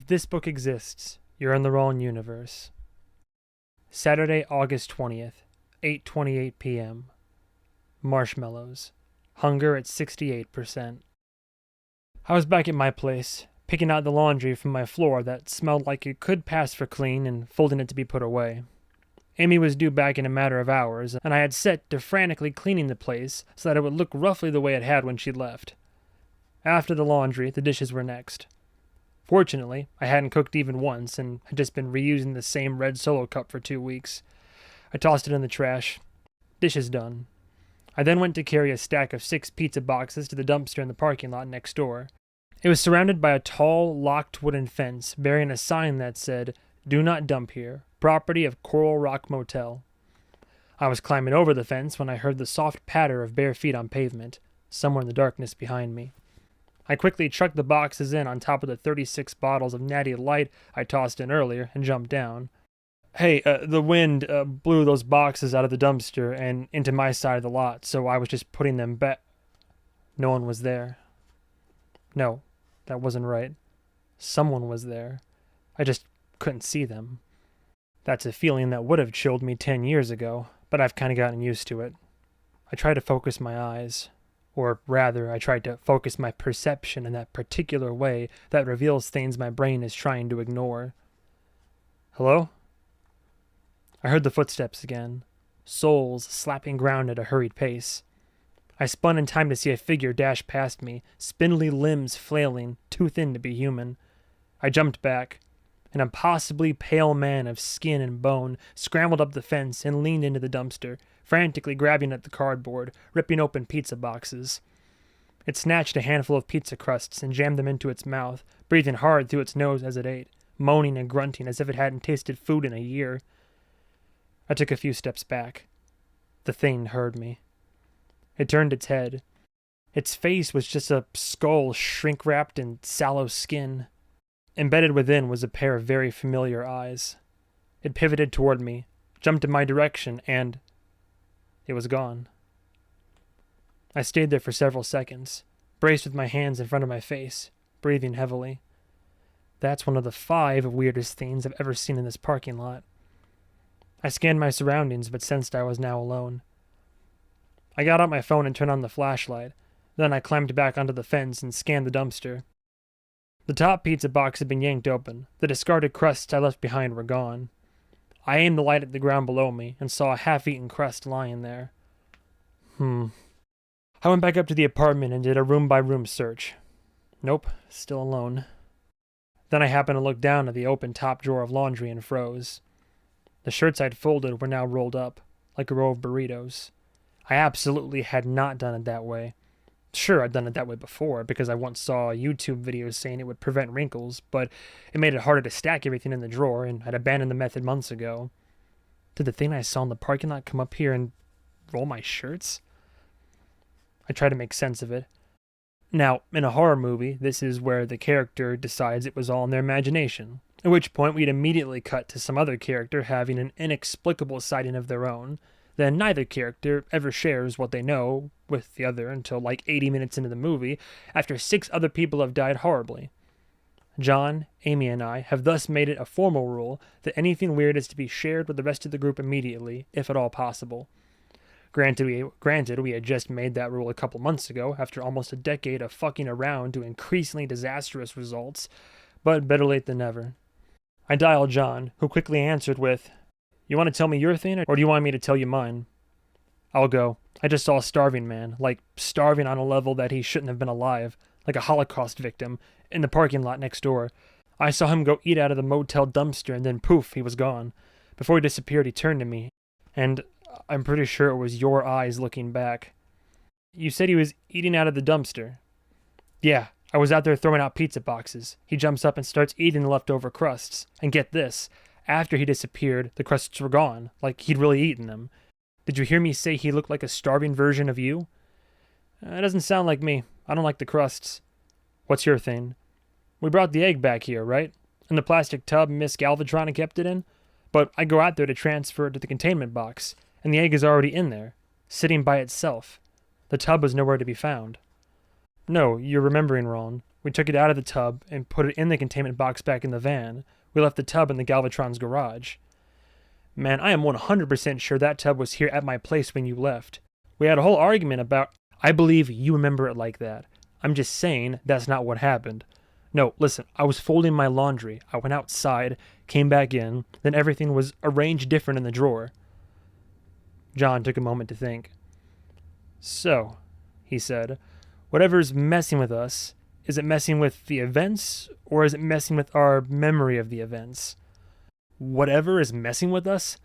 If this book exists, you're in the wrong universe. Saturday, August 20th, 8:28 p.m. Marshmallows. Hunger at 68%. I was back at my place, picking out the laundry from my floor that smelled like it could pass for clean and folding it to be put away. Amy was due back in a matter of hours, and I had set to frantically cleaning the place so that it would look roughly the way it had when she left. After the laundry, the dishes were next. Fortunately, I hadn't cooked even once and had just been reusing the same red Solo cup for 2 weeks. I tossed it in the trash. Dishes done. I then went to carry a stack of 6 pizza boxes to the dumpster in the parking lot next door. It was surrounded by a tall, locked wooden fence bearing a sign that said, "Do not dump here. Property of Coral Rock Motel." I was climbing over the fence when I heard the soft patter of bare feet on pavement, somewhere in the darkness behind me. I quickly chucked the boxes in on top of the 36 bottles of Natty Light I tossed in earlier and jumped down. Hey, the wind blew those boxes out of the dumpster and into my side of the lot, so I was just putting them back. No one was there. No, that wasn't right. Someone was there. I just couldn't see them. That's a feeling that would have chilled me 10 years ago, but I've kind of gotten used to it. I tried to focus my eyes. Or rather, I tried to focus my perception in that particular way that reveals things my brain is trying to ignore. Hello? I heard the footsteps again, soles slapping ground at a hurried pace. I spun in time to see a figure dash past me, spindly limbs flailing, too thin to be human. I jumped back. An impossibly pale man of skin and bone scrambled up the fence and leaned into the dumpster, frantically grabbing at the cardboard, ripping open pizza boxes. It snatched a handful of pizza crusts and jammed them into its mouth, breathing hard through its nose as it ate, moaning and grunting as if it hadn't tasted food in a year. I took a few steps back. The thing heard me. It turned its head. Its face was just a skull shrink-wrapped in sallow skin. Embedded within was a pair of very familiar eyes. It pivoted toward me, jumped in my direction, and it was gone. I stayed there for several seconds, braced with my hands in front of my face, breathing heavily. That's one of the 5 weirdest things I've ever seen in this parking lot. I scanned my surroundings, but sensed I was now alone. I got out my phone and turned on the flashlight. Then I climbed back onto the fence and scanned the dumpster. The top pizza box had been yanked open. The discarded crusts I left behind were gone. I aimed the light at the ground below me and saw a half-eaten crust lying there. I went back up to the apartment and did a room-by-room search. Nope, still alone. Then I happened to look down at the open top drawer of laundry and froze. The shirts I'd folded were now rolled up, like a row of burritos. I absolutely had not done it that way. Sure, I'd done it that way before, because I once saw a YouTube video saying it would prevent wrinkles, but it made it harder to stack everything in the drawer, and I'd abandoned the method months ago. Did the thing I saw in the parking lot come up here and roll my shirts? I tried to make sense of it. Now, in a horror movie, this is where the character decides it was all in their imagination, at which point we'd immediately cut to some other character having an inexplicable sighting of their own. Then neither character ever shares what they know with the other until like 80 minutes into the movie, after 6 other people have died horribly. John, Amy, and I have thus made it a formal rule that anything weird is to be shared with the rest of the group immediately, if at all possible. Granted, we had just made that rule a couple months ago, after almost a decade of fucking around to increasingly disastrous results, but better late than never. I dialed John, who quickly answered with, "You want to tell me your thing, or do you want me to tell you mine?" "I'll go. I just saw a starving man, like starving on a level that he shouldn't have been alive, like a Holocaust victim, in the parking lot next door. I saw him go eat out of the motel dumpster and then poof, he was gone. Before he disappeared, he turned to me, and I'm pretty sure it was your eyes looking back. You said he was eating out of the dumpster." "Yeah, I was out there throwing out pizza boxes. He jumps up and starts eating the leftover crusts. And get this, after he disappeared, the crusts were gone, like he'd really eaten them. Did you hear me say he looked like a starving version of you?" "It doesn't sound like me. I don't like the crusts." "What's your thing?" "We brought the egg back here, right? In the plastic tub Miss Galvatron kept it in? But I go out there to transfer it to the containment box, and the egg is already in there, sitting by itself. The tub was nowhere to be found." "No, you're remembering wrong. We took it out of the tub and put it in the containment box back in the van. We left the tub in the Galvatron's garage. Man, I am 100% sure that tub was here at my place when you left. We had a whole argument about... I believe you remember it like that. I'm just saying that's not what happened. No, listen, I was folding my laundry. I went outside, came back in, then everything was arranged different in the drawer. John took a moment to think. So, he said, whatever's messing with us, is it messing with the events, or is it messing with our memory of the events? Whatever is messing with us?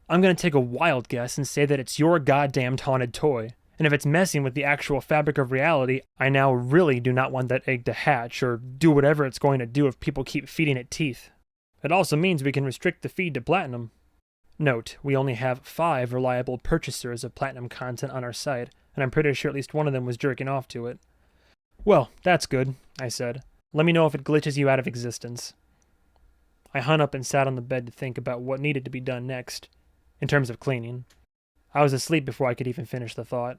I'm going to take a wild guess and say that it's your goddamn haunted toy. And if it's messing with the actual fabric of reality, I now really do not want that egg to hatch or do whatever it's going to do if people keep feeding it teeth. It also means we can restrict the feed to platinum. Note, we only have 5 reliable purchasers of platinum content on our site, and I'm pretty sure at least one of them was jerking off to it. Well, that's good, I said. Let me know if it glitches you out of existence. I hung up and sat on the bed to think about what needed to be done next, in terms of cleaning. I was asleep before I could even finish the thought.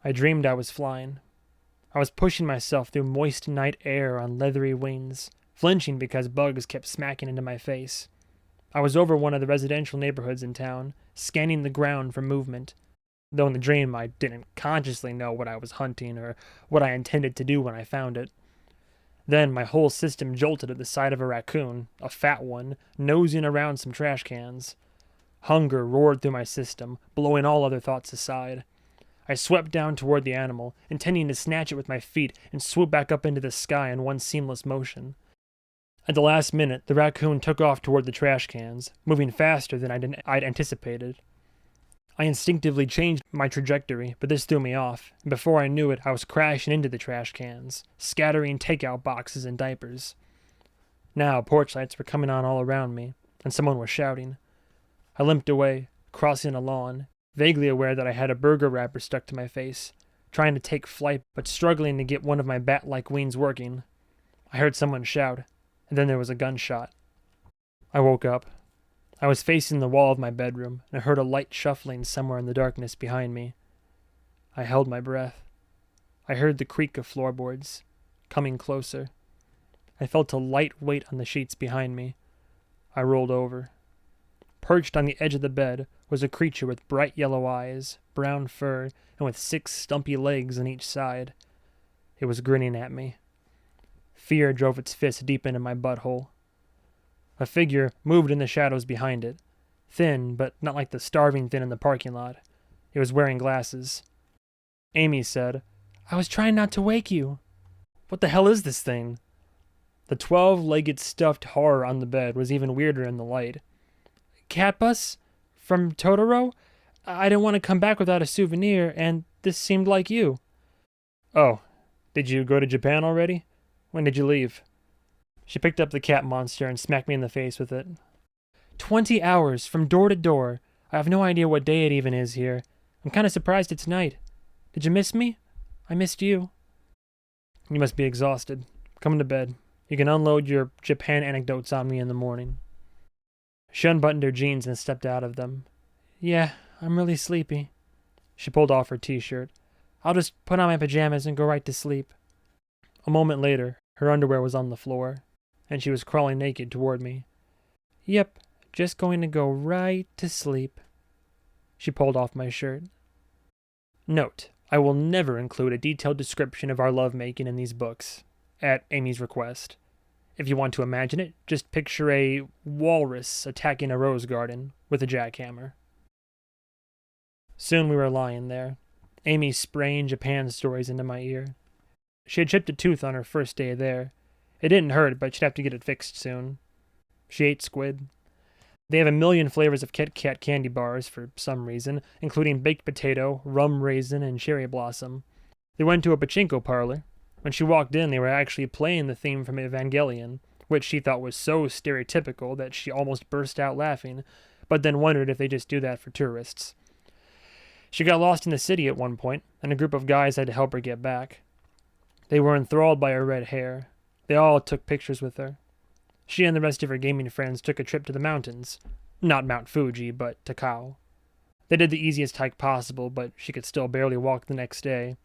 I dreamed I was flying. I was pushing myself through moist night air on leathery wings, flinching because bugs kept smacking into my face. I was over one of the residential neighborhoods in town, scanning the ground for movement, though in the dream I didn't consciously know what I was hunting or what I intended to do when I found it. Then my whole system jolted at the sight of a raccoon, a fat one, nosing around some trash cans. Hunger roared through my system, blowing all other thoughts aside. I swept down toward the animal, intending to snatch it with my feet and swoop back up into the sky in one seamless motion. At the last minute, the raccoon took off toward the trash cans, moving faster than I'd anticipated. I instinctively changed my trajectory, but this threw me off, and before I knew it, I was crashing into the trash cans, scattering takeout boxes and diapers. Now porch lights were coming on all around me, and someone was shouting. I limped away, crossing a lawn, vaguely aware that I had a burger wrapper stuck to my face, trying to take flight but struggling to get one of my bat-like wings working. I heard someone shout, and then there was a gunshot. I woke up. I was facing the wall of my bedroom, and I heard a light shuffling somewhere in the darkness behind me. I held my breath. I heard the creak of floorboards, coming closer. I felt a light weight on the sheets behind me. I rolled over. Perched on the edge of the bed was a creature with bright yellow eyes, brown fur, and with 6 stumpy legs on each side. It was grinning at me. Fear drove its fist deep into my butthole. A figure moved in the shadows behind it. Thin, but not like the starving thin in the parking lot. It was wearing glasses. Amy said, "I was trying not to wake you." What the hell is this thing? The 12-legged stuffed horror on the bed was even weirder in the light. Cat bus? From Totoro? I didn't want to come back without a souvenir, and this seemed like you. Oh, did you go to Japan already? When did you leave? She picked up the cat monster and smacked me in the face with it. 20 hours, from door to door. I have no idea what day it even is here. I'm kind of surprised it's night. Did you miss me? I missed you. You must be exhausted. Come to bed. You can unload your Japan anecdotes on me in the morning. She unbuttoned her jeans and stepped out of them. Yeah, I'm really sleepy. She pulled off her t-shirt. I'll just put on my pajamas and go right to sleep. A moment later, her underwear was on the floor, and she was crawling naked toward me. Yep, just going to go right to sleep. She pulled off my shirt. Note, I will never include a detailed description of our lovemaking in these books, at Amy's request. If you want to imagine it, just picture a walrus attacking a rose garden with a jackhammer. Soon we were lying there, Amy spraying Japan stories into my ear. She had chipped a tooth on her first day there. It didn't hurt, but she'd have to get it fixed soon. She ate squid. They have a million flavors of Kit Kat candy bars for some reason, including baked potato, rum raisin, and cherry blossom. They went to a pachinko parlor. When she walked in, they were actually playing the theme from Evangelion, which she thought was so stereotypical that she almost burst out laughing, but then wondered if they just do that for tourists. She got lost in the city at one point, and a group of guys had to help her get back. They were enthralled by her red hair. They all took pictures with her. She and the rest of her gaming friends took a trip to the mountains. Not Mount Fuji, but Takao. They did the easiest hike possible, but she could still barely walk the next day.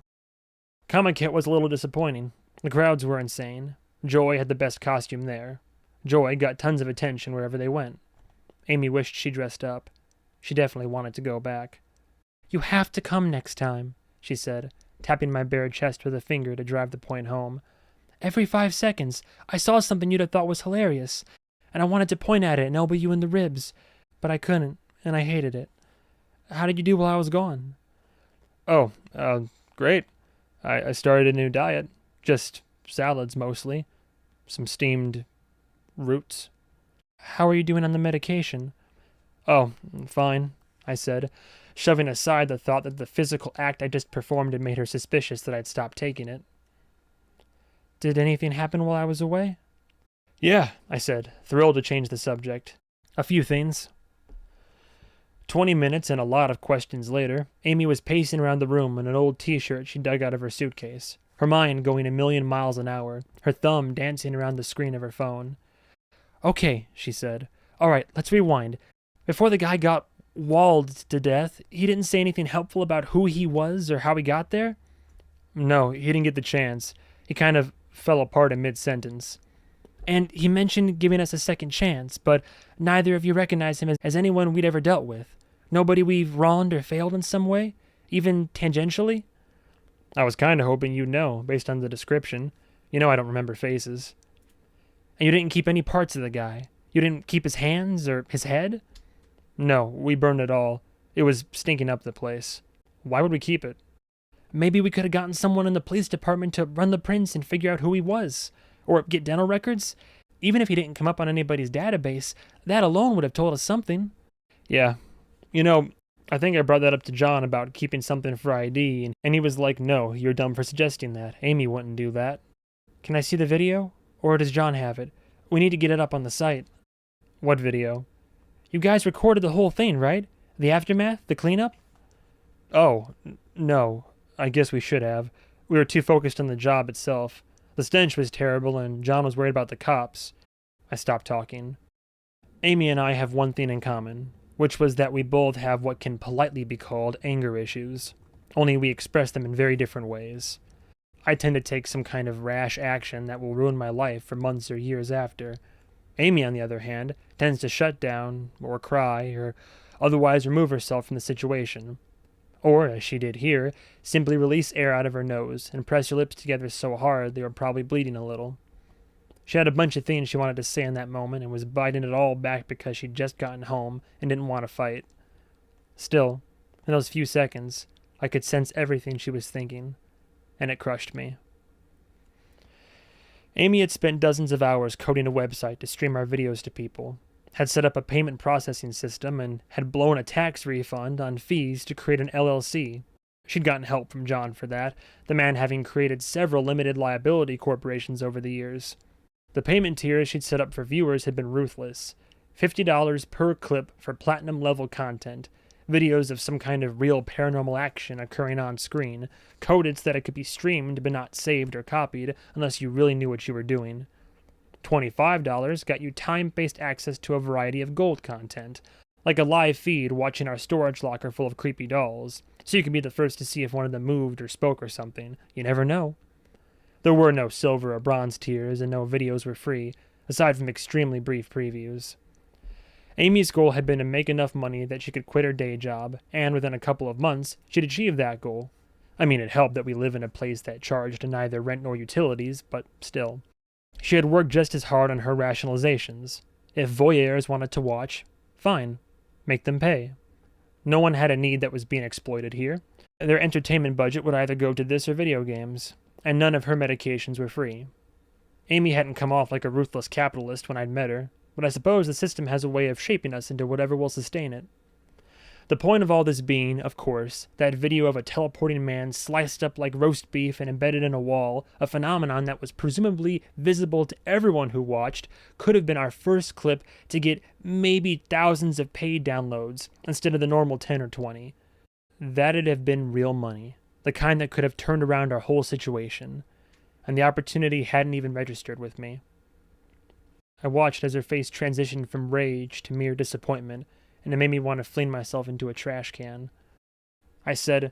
Comic Kit was a little disappointing. The crowds were insane. Joy had the best costume there. Joy got tons of attention wherever they went. Amy wished she dressed up. She definitely wanted to go back. "You have to come next time," she said, tapping my bare chest with a finger to drive the point home. "Every 5 seconds, I saw something you'd have thought was hilarious, and I wanted to point at it and elbow you in the ribs, but I couldn't, and I hated it. How did you do while I was gone?" "Oh, great. I started a new diet. Just salads, mostly. Some steamed roots." "How are you doing on the medication?" "Oh, fine," I said, shoving aside the thought that the physical act I just performed had made her suspicious that I'd stopped taking it. "Did anything happen while I was away?" "Yeah," I said, thrilled to change the subject. "A few things." 20 minutes and a lot of questions later, Amy was pacing around the room in an old t-shirt she dug out of her suitcase, her mind going a million miles an hour, her thumb dancing around the screen of her phone. "Okay," she said. "All right, let's rewind. Before the guy got walled to death, he didn't say anything helpful about who he was or how he got there?" "No, he didn't get the chance. He kind of fell apart in mid-sentence." "And he mentioned giving us a second chance, but neither of you recognize him as anyone we'd ever dealt with? Nobody we've wronged or failed in some way? Even tangentially?" "I was kind of hoping you'd know, based on the description. You know I don't remember faces." "And you didn't keep any parts of the guy? You didn't keep his hands or his head?" "No, we burned it all. It was stinking up the place. Why would we keep it?" "Maybe we could have gotten someone in the police department to run the prints and figure out who he was. Or get dental records. Even if he didn't come up on anybody's database, that alone would have told us something." "Yeah. You know, I think I brought that up to John about keeping something for ID, and he was like, 'No, you're dumb for suggesting that. Amy wouldn't do that.'" "Can I see the video? Or does John have it? We need to get it up on the site." "What video?" "You guys recorded the whole thing, right? The aftermath? The cleanup?" "Oh, no. I guess we should have. We were too focused on the job itself. The stench was terrible, and John was worried about the cops." I stopped talking. Amy and I have one thing in common, which was that we both have what can politely be called anger issues, only we express them in very different ways. I tend to take some kind of rash action that will ruin my life for months or years after. Amy, on the other hand, tends to shut down, or cry, or otherwise remove herself from the situation. Or, as she did here, simply release air out of her nose and press her lips together so hard they were probably bleeding a little. She had a bunch of things she wanted to say in that moment and was biting it all back because she'd just gotten home and didn't want to fight. Still, in those few seconds, I could sense everything she was thinking, and it crushed me. Amy had spent dozens of hours coding a website to stream our videos to people, had set up a payment processing system, and had blown a tax refund on fees to create an LLC. She'd gotten help from John for that, the man having created several limited liability corporations over the years. The payment tiers she'd set up for viewers had been ruthless. $50 per clip for platinum-level content, videos of some kind of real paranormal action occurring on screen, coded so that it could be streamed but not saved or copied unless you really knew what you were doing. $25 got you time-based access to a variety of gold content, like a live feed watching our storage locker full of creepy dolls, so you could be the first to see if one of them moved or spoke or something. You never know. There were no silver or bronze tiers, and no videos were free, aside from extremely brief previews. Amy's goal had been to make enough money that she could quit her day job, and within a couple of months, she'd achieved that goal. I mean, it helped that we live in a place that charged neither rent nor utilities, but still. She had worked just as hard on her rationalizations. If voyeurs wanted to watch, fine. Make them pay. No one had a need that was being exploited here. Their entertainment budget would either go to this or video games, and none of her medications were free. Amy hadn't come off like a ruthless capitalist when I'd met her, but I suppose the system has a way of shaping us into whatever will sustain it. The point of all this being, of course, that video of a teleporting man sliced up like roast beef and embedded in a wall, a phenomenon that was presumably visible to everyone who watched, could have been our first clip to get maybe thousands of paid downloads instead of the normal 10 or 20. That'd have been real money, the kind that could have turned around our whole situation, and the opportunity hadn't even registered with me. I watched as her face transitioned from rage to mere disappointment, and it made me want to fling myself into a trash can. I said,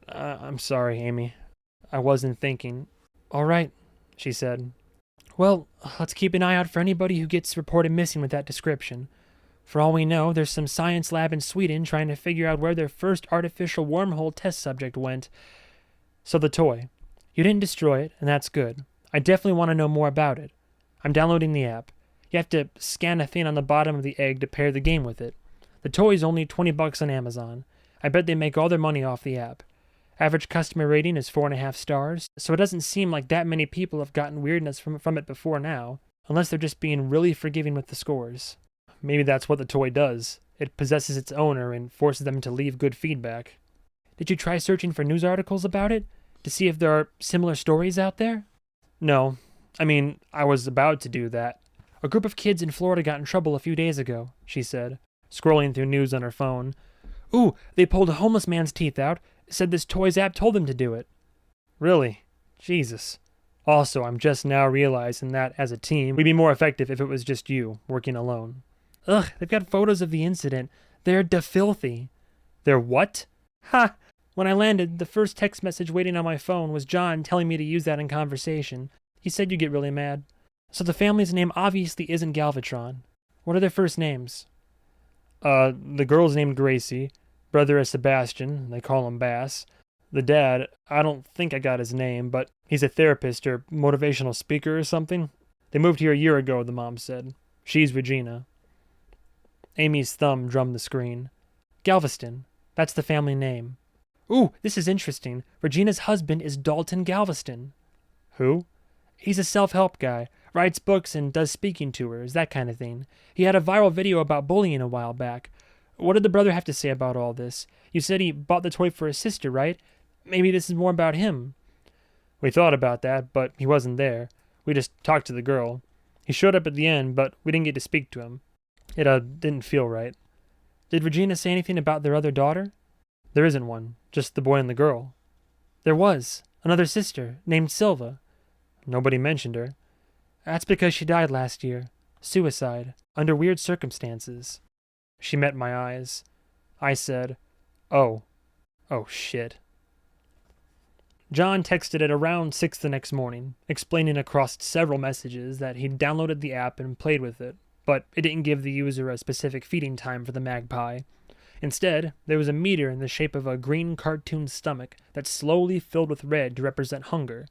I'm sorry, Amy. I wasn't thinking. All right, she said. Well, let's keep an eye out for anybody who gets reported missing with that description. For all we know, there's some science lab in Sweden trying to figure out where their first artificial wormhole test subject went. So the toy. You didn't destroy it, and that's good. I definitely want to know more about it. I'm downloading the app. You have to scan a thing on the bottom of the egg to pair the game with it. The toy's only $20 on Amazon. I bet they make all their money off the app. Average customer rating is 4.5 stars, so it doesn't seem like that many people have gotten weirdness from it before now, unless they're just being really forgiving with the scores. Maybe that's what the toy does. It possesses its owner and forces them to leave good feedback. Did you try searching for news articles about it? To see if there are similar stories out there? No. I was about to do that. A group of kids in Florida got in trouble a few days ago, she said, scrolling through news on her phone. Ooh, they pulled a homeless man's teeth out. Said this toys app told them to do it. Really? Jesus. Also, I'm just now realizing that, as a team, we'd be more effective if it was just you, working alone. Ugh, they've got photos of the incident. They're da-filthy. They're what? Ha! When I landed, the first text message waiting on my phone was John telling me to use that in conversation. He said you'd get really mad. So the family's name obviously isn't Galvatron. What are their first names? The girl's named Gracie. Brother is Sebastian. They call him Bass. The dad, I don't think I got his name, but he's a therapist or motivational speaker or something. They moved here a year ago, the mom said. She's Regina. Amy's thumb drummed the screen. Galveston. That's the family name. Ooh, this is interesting. Regina's husband is Dalton Galveston. Who? He's a self-help guy. Writes books and does speaking tours, that kind of thing. He had a viral video about bullying a while back. What did the brother have to say about all this? You said he bought the toy for his sister, right? Maybe this is more about him. We thought about that, but he wasn't there. We just talked to the girl. He showed up at the end, but we didn't get to speak to him. It didn't feel right. Did Regina say anything about their other daughter? There isn't one, just the boy and the girl. There was another sister, named Silva. Nobody mentioned her. That's because she died last year. Suicide, under weird circumstances. She met my eyes. I said, Oh shit. John texted at around 6 the next morning, explaining across several messages that he'd downloaded the app and played with it, but it didn't give the user a specific feeding time for the magpie. Instead, there was a meter in the shape of a green cartoon stomach that slowly filled with red to represent hunger.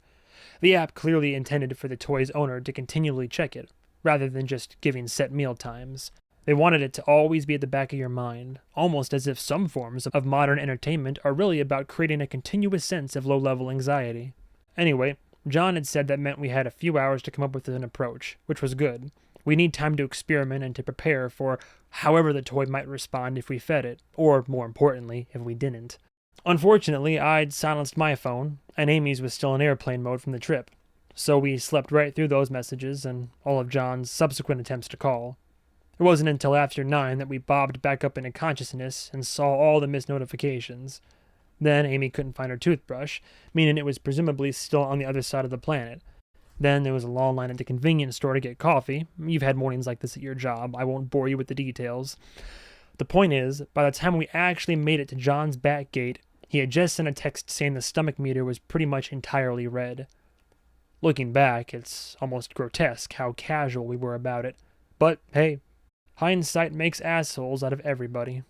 The app clearly intended for the toy's owner to continually check it, rather than just giving set meal times. They wanted it to always be at the back of your mind, almost as if some forms of modern entertainment are really about creating a continuous sense of low-level anxiety. Anyway, John had said that meant we had a few hours to come up with an approach, which was good. We need time to experiment and to prepare for however the toy might respond if we fed it, or, more importantly, if we didn't. Unfortunately, I'd silenced my phone, and Amy's was still in airplane mode from the trip, so we slept right through those messages and all of John's subsequent attempts to call. It wasn't until after 9 that we bobbed back up into consciousness and saw all the missed notifications. Then Amy couldn't find her toothbrush, meaning it was presumably still on the other side of the planet. Then there was a long line at the convenience store to get coffee. You've had mornings like this at your job. I won't bore you with the details. The point is, by the time we actually made it to John's back gate, he had just sent a text saying the stomach meter was pretty much entirely red. Looking back, it's almost grotesque how casual we were about it. But hey, hindsight makes assholes out of everybody.